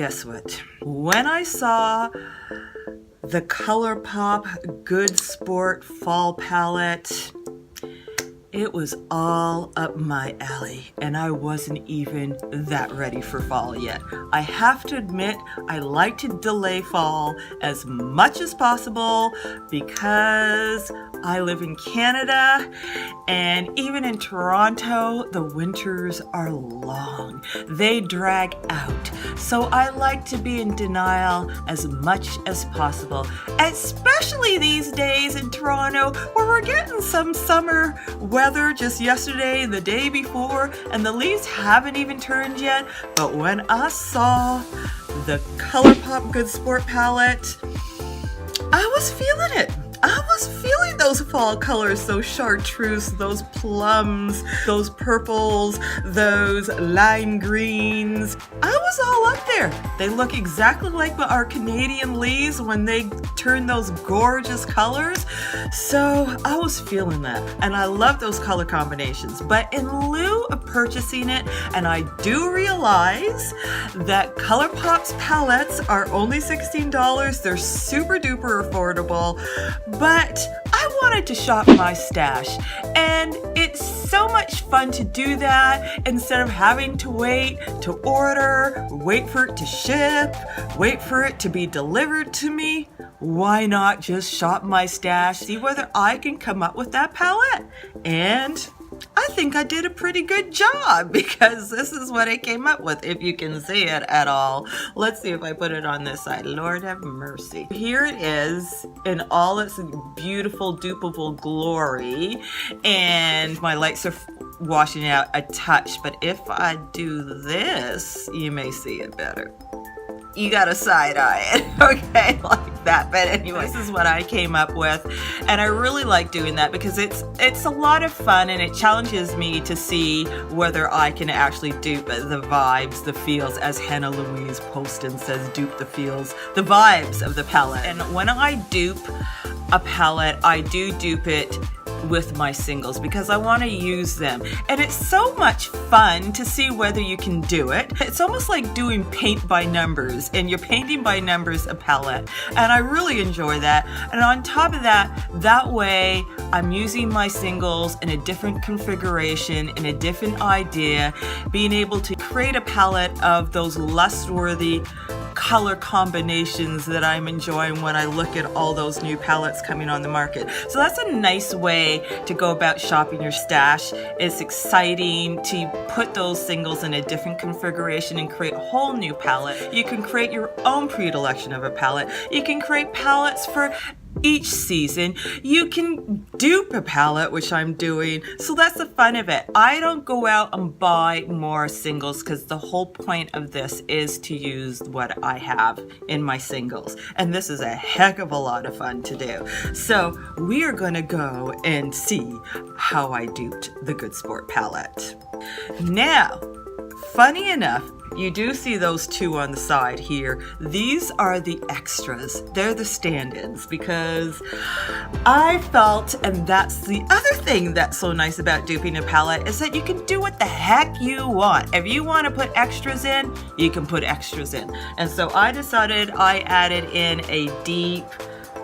guess what? When I saw the Colourpop Good Sport Fall Palette, it was all up my alley, and I wasn't even that ready for fall yet. I have to admit, I like to delay fall as much as possible because I live in Canada, and even in Toronto, the winters are long. They drag out. So I like to be in denial as much as possible, especially these days in Toronto where we're getting some summer weather just yesterday and the day before, and the leaves haven't even turned yet. But when I saw the Colourpop Good Sport palette, I was feeling it. I was feeling those fall colors, those chartreuse, those plums, those purples, those lime greens. I was all up there. They look exactly like our Canadian leaves when they turn those gorgeous colors. So I was feeling that, and I love those color combinations. But in lieu of purchasing it, and I do realize that Colourpop's palettes are only $16. They're super duper affordable. But I wanted to shop my stash, and it's so much fun to do that instead of having to wait to order, wait for it to ship, wait for it to be delivered to me. Why not just shop my stash, see whether I can come up with that palette? And I think I did a pretty good job because this is what I came up with, if you can see it at all. Let's see if I put it on this side. Lord have mercy. Here it is in all its beautiful dupeable glory, and my lights are washing it out a touch, but if I do this, you may see it better. You gotta side eye it, okay, like that. But anyway, this is what I came up with, and I really like doing that because it's a lot of fun, and it challenges me to see whether I can actually dupe the vibes, the feels, as Hannah Louise Poston says, dupe the feels, the vibes of the palette. And when I dupe a palette, I do dupe it with my singles because I want to use them, and it's so much fun to see whether you can do it. It's almost like doing paint by numbers, and you're painting by numbers a palette, and I really enjoy that. And on top of that, that way I'm using my singles in a different configuration, in a different idea, being able to create a palette of those lust-worthy color combinations that I'm enjoying when I look at all those new palettes coming on the market. So that's a nice way to go about shopping your stash. It's exciting to put those singles in a different configuration and create a whole new palette. You can create your own predilection of a palette. You can create palettes for each season. You can dupe a palette, which I'm doing. So that's the fun of it. I don't go out and buy more singles because the whole point of this is to use what I have in my singles. And this is a heck of a lot of fun to do. So we are going to go and see how I duped the Good Sport palette. Now, funny enough, you do see those two on the side here. These are the extras. They're the stand-ins because I felt, and that's the other thing that's so nice about duping a palette, is that you can do what the heck you want. If you want to put extras in, you can put extras in. And so I decided I added in a deep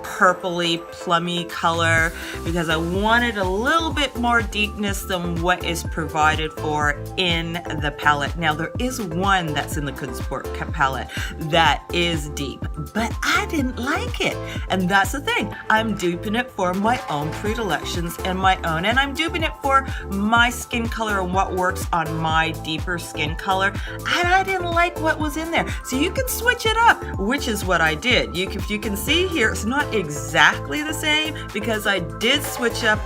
purpley plummy color because I wanted a little bit more deepness than what is provided for in the palette. Now there is one that's in the Good Sport palette that is deep, but I didn't like it, and that's the thing. I'm duping it for my own predilections and my own, and I'm duping it for my skin color and what works on my deeper skin color, and I didn't like what was in there. So you can switch it up, which is what I did. If you can see here, it's not exactly the same because I did switch up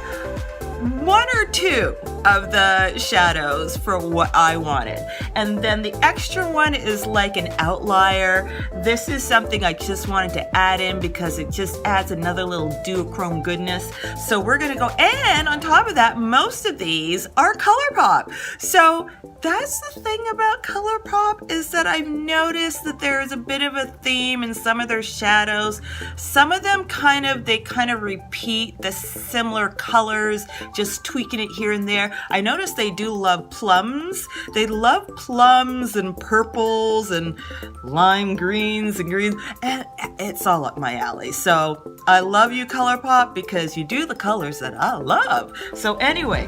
one or two of the shadows for what I wanted. And then the extra one is like an outlier. This is something I just wanted to add in because it just adds another little duochrome goodness. So we're gonna go, and on top of that, most of these are Colourpop. So that's the thing about Colourpop, is that I've noticed that there's a bit of a theme in some of their shadows. Some of them kind of repeat the similar colors just tweaking it here and there. I noticed they do love plums. They love plums and purples and lime greens and greens, and it's all up my alley. So I love you, Colourpop, because you do the colors that I love. So anyway,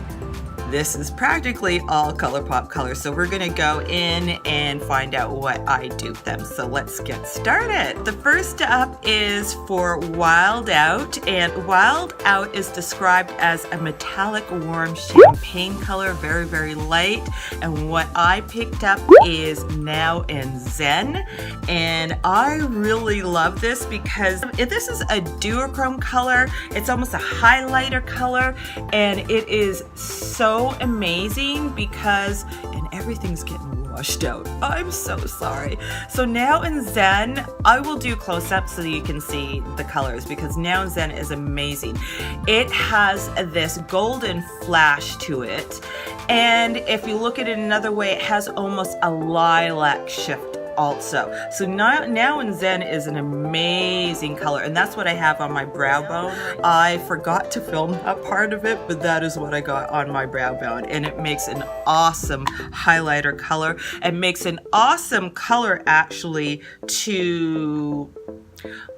this is practically all Colourpop colors. So we're gonna go in and find out what I dupe them. So let's get started. The first up is for Wild Out, and Wild Out is described as a metallic warm champagne color, very, very light. And what I picked up is Now and Zen. And I really love this because if this is a duochrome color, it's almost a highlighter color, and it is so amazing because, and everything's getting washed out. I'm so sorry. So Now and Zen, I will do close-up so that you can see the colors, because Now and Zen is amazing. It has this golden flash to it, and if you look at it another way, it has almost a lilac shift also. So now and Zen is an amazing color, and that's what I have on my brow bone. I forgot to film that part of it, but that is what I got on my brow bone, and it makes an awesome highlighter color. It makes an awesome color actually to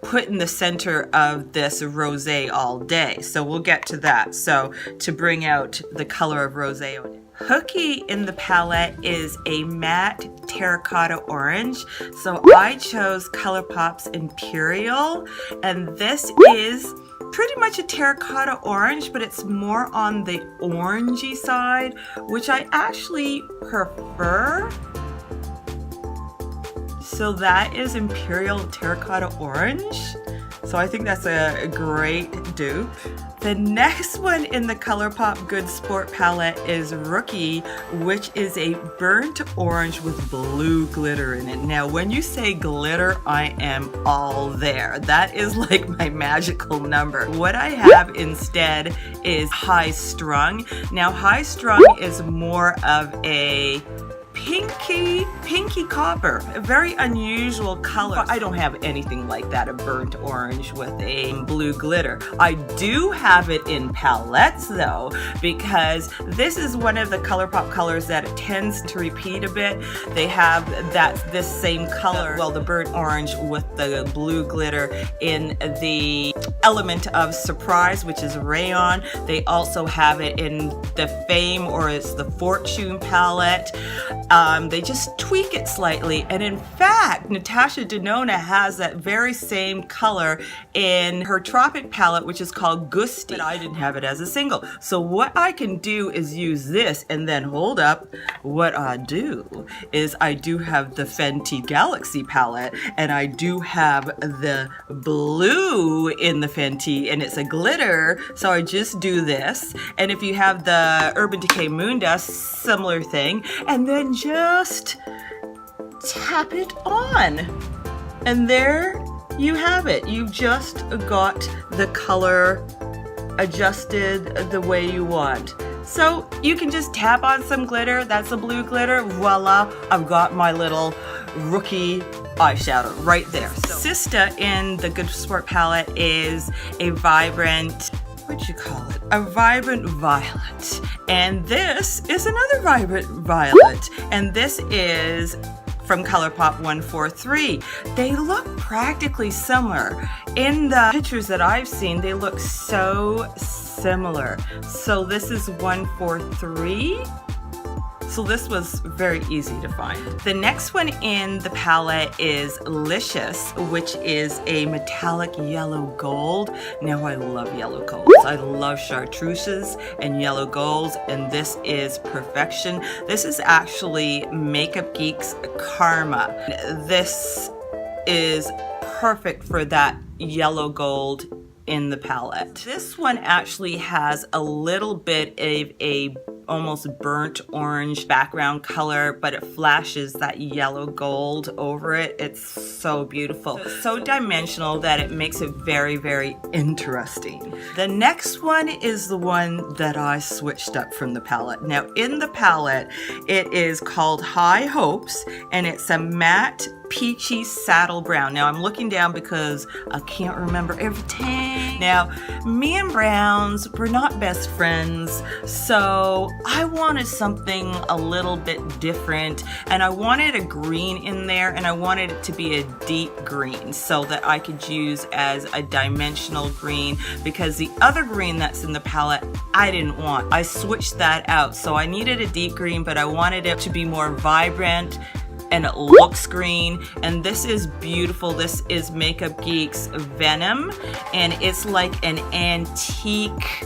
put in the center of this Rosé All Day. So we'll get to that. So to bring out the color of Rosé All Day. Hooky in the palette is a matte terracotta orange. So I chose Colourpop's Imperial, and this is pretty much a terracotta orange, but it's more on the orangey side, which I actually prefer. So that is Imperial Terracotta Orange. So I think that's a great dupe. The next one in the Colourpop Good Sport palette is Rookie, which is a burnt orange with blue glitter in it. Now, when you say glitter, I am all there. That is like my magical number. What I have instead is High Strung. Now, High Strung is more of a pinky copper, a very unusual color. I don't have anything like that, a burnt orange with a blue glitter. I do have it in palettes though, because this is one of the Colourpop colors that tends to repeat a bit. They have this same color, well, the burnt orange with the blue glitter in the element of surprise, which is rayon. They also have it in the Fame, or it's the Fortune palette. They just tweak it slightly, and in fact, Natasha Denona has that very same color in her Tropic palette, which is called Gusty, but I didn't have it as a single. So what I can do is use this, and then hold up, what I do is I do have the Fenty Galaxy palette, and I do have the blue in the Fenty, and it's a glitter, so I just do this. And if you have the Urban Decay Moon Dust, similar thing, and then just tap it on, and there you have it. You've just got the color adjusted the way you want. So you can just tap on some glitter. That's a blue glitter. Voila, I've got my little Rookie eyeshadow right there. So Sista in the Good Sport palette is a vibrant, what'd you call it? A vibrant violet. And this is another vibrant violet. And this is from Colourpop 143. They look practically similar. In the pictures that I've seen, they look so similar. So this is 143. So this was very easy to find. The next one in the palette is Licious, which is a metallic yellow gold. Now I love yellow golds. I love chartreuses and yellow golds, and this is perfection. This is actually Makeup Geek's Karma. This is perfect for that yellow gold in the palette. This one actually has a little bit of a almost burnt orange background color, but it flashes that yellow gold over it. It's so beautiful. So dimensional that it makes it very, very interesting. The next one is the one that I switched up from the palette. Now in the palette, it is called High Hopes, and it's a matte peachy saddle brown. Now I'm looking down because I can't remember everything. Now, me and browns, we're not best friends, so I wanted something a little bit different, and I wanted a green in there, and I wanted it to be a deep green so that I could use as a dimensional green, because the other green that's in the palette I didn't want. I switched that out, so I needed a deep green, but I wanted it to be more vibrant and it looks green. And this is beautiful. This is Makeup Geek's Venom, and it's like an antique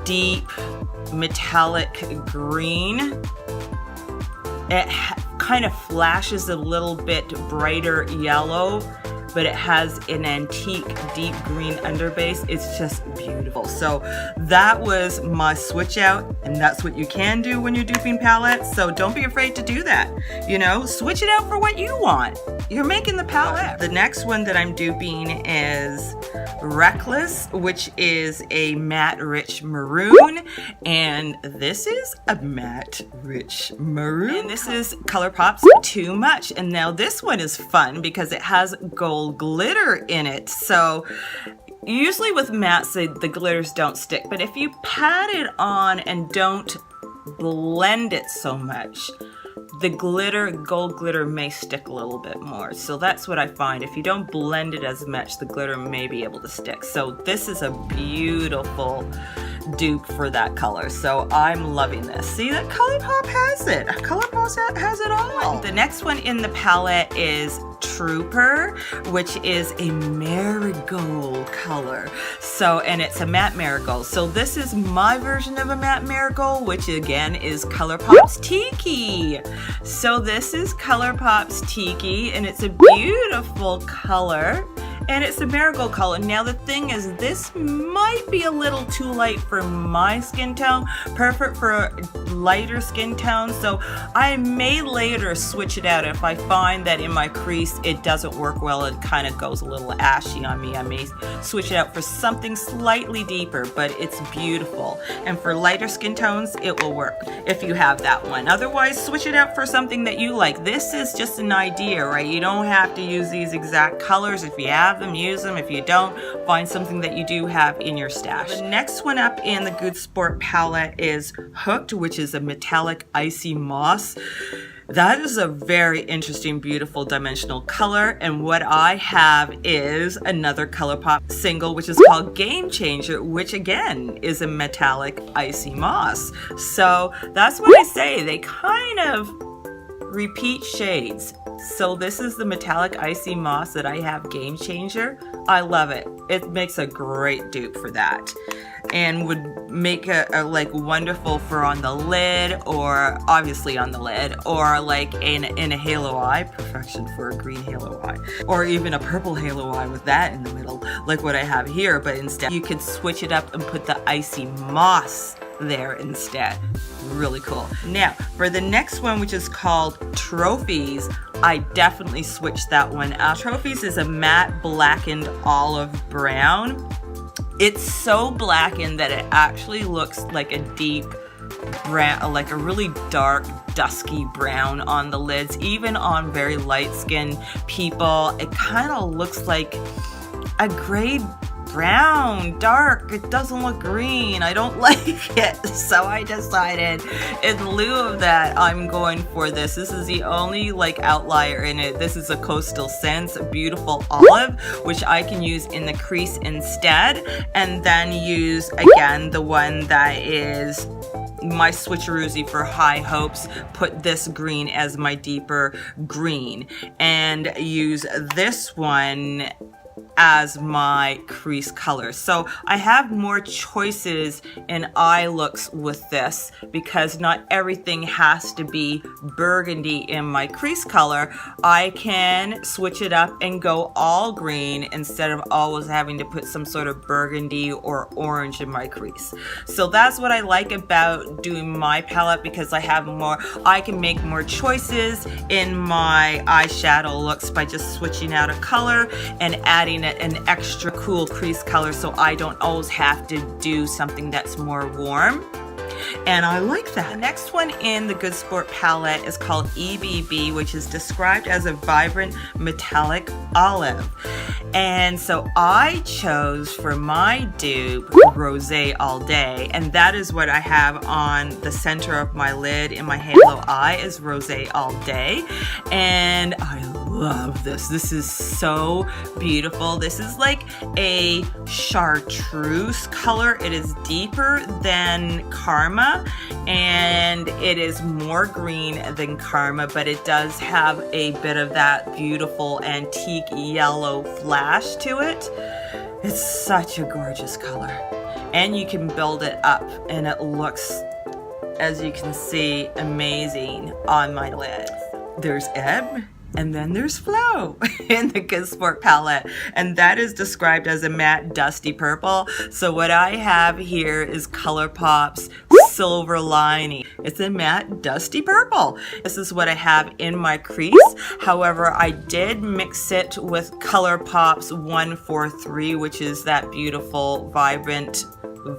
deep metallic green. It kind of flashes a little bit brighter yellow, but it has an antique deep green underbase. It's just beautiful. So that was my switch out, and that's what you can do when you're duping palettes. So don't be afraid to do that. You know, switch it out for what you want. You're making the palette. The next one that I'm duping is Reckless, which is a matte rich maroon, and this is a matte rich maroon. And this is Colourpop's Too Much. And now this one is fun because it has gold glitter in it. So usually with mattes, the glitters don't stick, but if you pat it on and don't blend it so much, the glitter, gold glitter, may stick a little bit more. So that's what I find. If you don't blend it as much, the glitter may be able to stick. So this is a beautiful dupe for that color. So I'm loving this. See, that Colourpop has it. Colourpop has it all. The next one in the palette is Trooper, which is a marigold color. So, and it's a matte marigold. So this is my version of a matte marigold, which again is Colourpop's Tiki. So this is Colourpop's Tiki, and it's a beautiful color. And it's a marigold color. Now the thing is, this might be a little too light for my skin tone, perfect for lighter skin tone, so I may later switch it out. If I find that in my crease it doesn't work well, it kind of goes a little ashy on me, I may switch it out for something slightly deeper, but it's beautiful. And for lighter skin tones, it will work if you have that one. Otherwise, switch it out for something that you like. This is just an idea, right? You don't have to use these exact colors. If you have them, use them. If you don't, find something that you do have in your stash. The next one up in the Good Sport palette is Hooked, which is a metallic icy moss. That is a very interesting, beautiful dimensional color, and what I have is another Colourpop single, which is called Game Changer, which again is a metallic icy moss. So that's what I say, they kind of repeat shades. So this is the metallic icy moss that I have, Game Changer. I love it. It makes a great dupe for that, and would make a like wonderful for on the lid, or obviously on the lid, or like in a halo eye, perfection for a green halo eye, or even a purple halo eye with that in the middle, like what I have here. But instead you could switch it up and put the icy moss there instead. Really cool. Now for the next one, which is called Trophies, I definitely switched that one out. Trophies is a matte blackened olive brown. It's so blackened that it actually looks like a deep brown, like a really dark dusky brown on the lids. Even on very light skinned people, it kind of looks like a gray brown, dark. It doesn't look green. I don't like it. So I decided in lieu of that, I'm going for this. This is the only like outlier in it. This is a Coastal Scents Beautiful Olive, which I can use in the crease instead, and then use again the one that is my switcheroozy for High Hopes. Put this green as my deeper green, and use this one as my crease color. So I have more choices in eye looks with this, because not everything has to be burgundy in my crease color. I can switch it up and go all green instead of always having to put some sort of burgundy or orange in my crease. So that's what I like about doing my palette, because I have more, I can make more choices in my eyeshadow looks by just switching out a color and adding an extra cool crease color, so I don't always have to do something that's more warm. and I like that. The next one in the Good Sport palette is called EBB, which is described as a vibrant metallic olive. And so I chose for my dupe Rosé All Day, and that is what I have on the center of my lid in my halo eye is Rosé All Day. And I love this. This is so beautiful. This is like a chartreuse color. It is deeper than Karma and it is more green than Karma, but it does have a bit of that beautiful antique yellow flash to it. It's such a gorgeous color, and you can build it up and it looks, as you can see, amazing on my lid. There's Ebb, and then there's Flow in the Good Sport palette, and that is described as a matte dusty purple. So what I have here is Colourpop's Silver Lining. It's a matte dusty purple. This is what I have in my crease. However, I did mix it with Colourpop's 143, which is that beautiful vibrant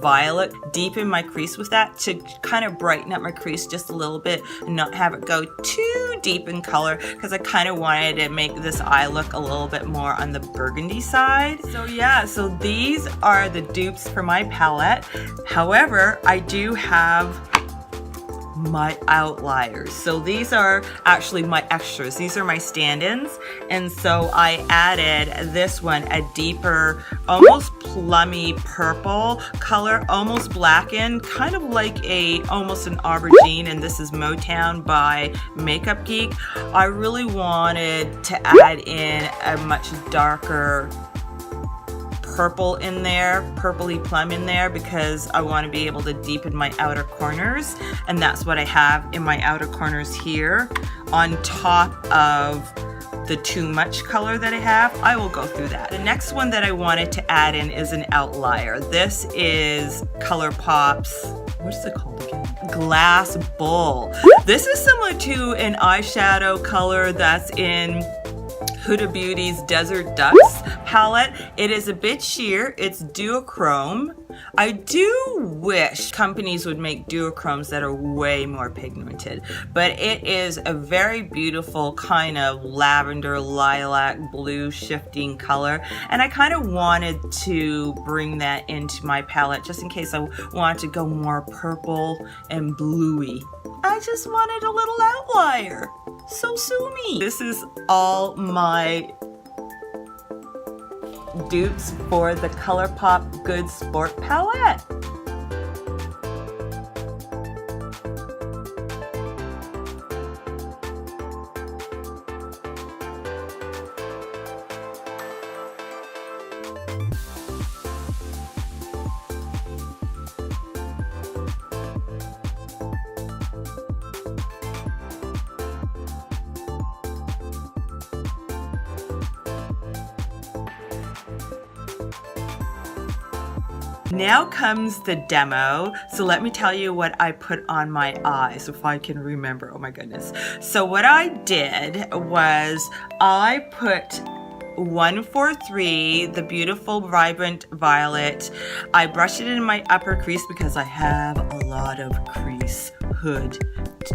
violet, deep in my crease with that to kind of brighten up my crease just a little bit and not have it go too deep in color, because I kind of wanted to make this eye look a little bit more on the burgundy side. So yeah, so these are the dupes for my palette. However, I do have my outliers. So these are actually my extras. These are my stand-ins. And so I added this one, a deeper, almost plummy purple color, almost blackened, kind of like almost an aubergine. And this is Motown by Makeup Geek. I really wanted to add in a much darker purple in there, purpley plum in there, because I want to be able to deepen my outer corners, and that's what I have in my outer corners here on top of the too much color that I have. I will go through that. The next one that I wanted to add in is an outlier. This is Colourpop's, what is it called again? Glass Bull. This is similar to an eyeshadow color that's in Huda Beauty's Desert Ducks palette. It is a bit sheer. It's duochrome. I do wish companies would make duochromes that are way more pigmented, but it is a very beautiful kind of lavender, lilac, blue shifting color, and I kind of wanted to bring that into my palette just in case I wanted to go more purple and bluey. I just wanted a little outlier. So sue me. This is all my dupes for the Colourpop Good Sport palette. Now comes the demo. So let me tell you what I put on my eyes, if I can remember. Oh my goodness. So what I did was I put 143, the beautiful vibrant violet. I brushed it in my upper crease because I have a lot of crease hood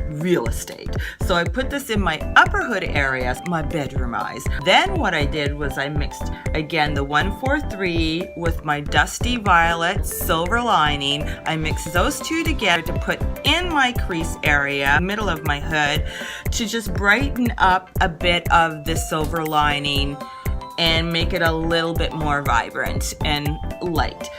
real estate. So I put this in my upper hood area, my bedroom eyes. Then what I did was I mixed again the 143 with my dusty violet Silver Lining. I mixed those two together to put in my crease area, middle of my hood, to just brighten up a bit of the Silver Lining and make it a little bit more vibrant and light.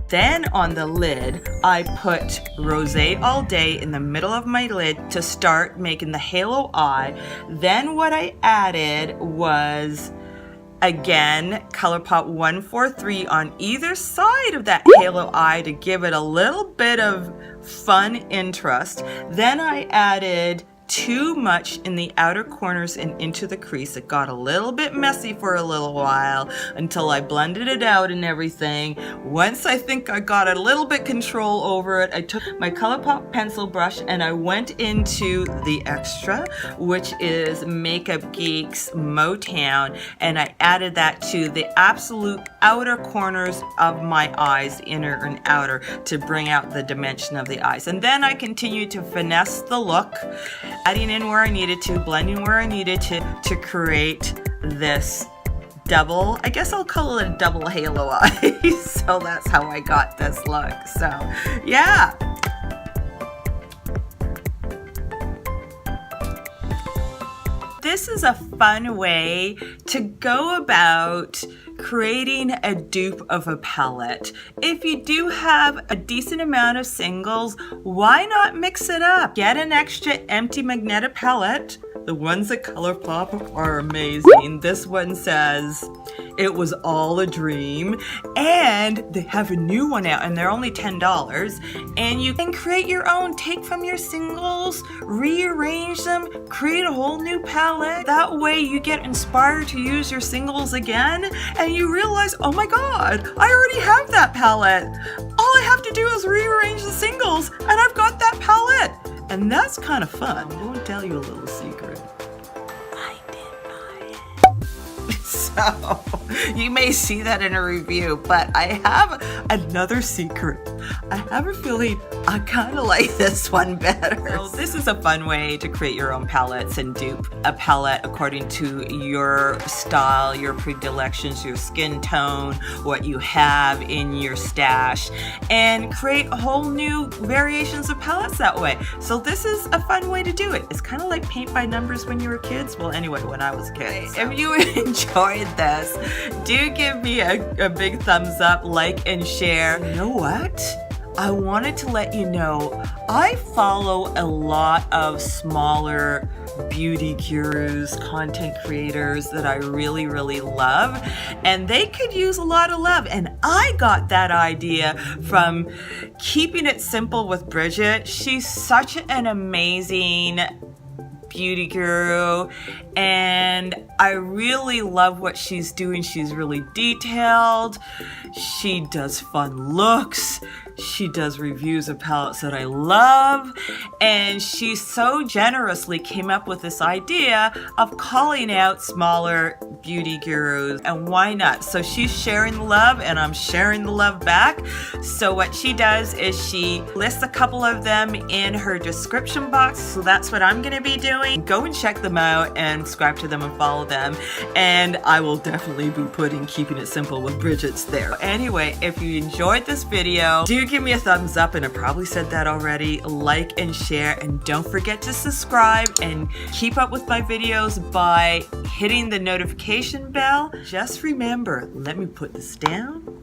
Then on the lid, I put Rosé All Day in the middle of my lid to start making the halo eye. Then what I added was, again, Colourpop 143 on either side of that halo eye to give it a little bit of fun interest. Then I added too much in the outer corners and into the crease. It got a little bit messy for a little while until I blended it out and everything. Once I think I got a little bit control over it, I took my Colourpop pencil brush and I went into the extra, which is Makeup Geek's Motown, and I added that to the absolute outer corners of my eyes, inner and outer, to bring out the dimension of the eyes. And then I continued to finesse the look, adding in where I needed to, blending where I needed to create this double, I guess I'll call it a double halo eye. So that's how I got this look. So yeah. This is a fun way to go about creating a dupe of a palette. If you do have a decent amount of singles, why not mix it up? Get an extra empty magnetic palette. The ones at Colourpop are amazing. This one says, "It was all a dream," and they have a new one out and they're only $10, and you can create your own. Take from your singles, rearrange them, create a whole new palette. That way you get inspired to use your singles again and you realize, oh my god, I already have that palette. All I have to do is rearrange the singles and I've got that palette. And that's kind of fun. I'm going to tell you a little secret. I did buy it. So, you may see that in a review, but I have another secret. I have a feeling I kind of like this one better. So this is a fun way to create your own palettes and dupe a palette according to your style, your predilections, your skin tone, what you have in your stash, and create a whole new variations of palettes that way. So this is a fun way to do it. It's kind of like paint by numbers when you were kids. Well, anyway, when I was a kid. If you enjoyed this, do give me a big thumbs up, like, and share. You know what? I wanted to let you know I follow a lot of smaller beauty gurus, content creators that I really, really love, and they could use a lot of love. And I got that idea from Keeping It Simple with Bridget. She's such an amazing beauty guru, and I really love what she's doing. She's really detailed. She does fun looks. She does reviews of palettes that I love, and she so generously came up with this idea of calling out smaller beauty gurus, and why not? So she's sharing the love and I'm sharing the love back. So what she does is she lists a couple of them in her description box, so that's what I'm going to be doing. Go and check them out and subscribe to them and follow them, and I will definitely be putting Keeping It Simple with Bridget's there. Anyway, if you enjoyed this video, do give me a thumbs up, and I probably said that already. Like and share, and don't forget to subscribe and keep up with my videos by hitting the notification bell. Just remember, let me put this down.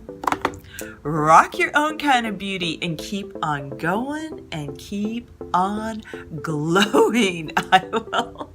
Rock your own kind of beauty and keep on going and keep on glowing. I will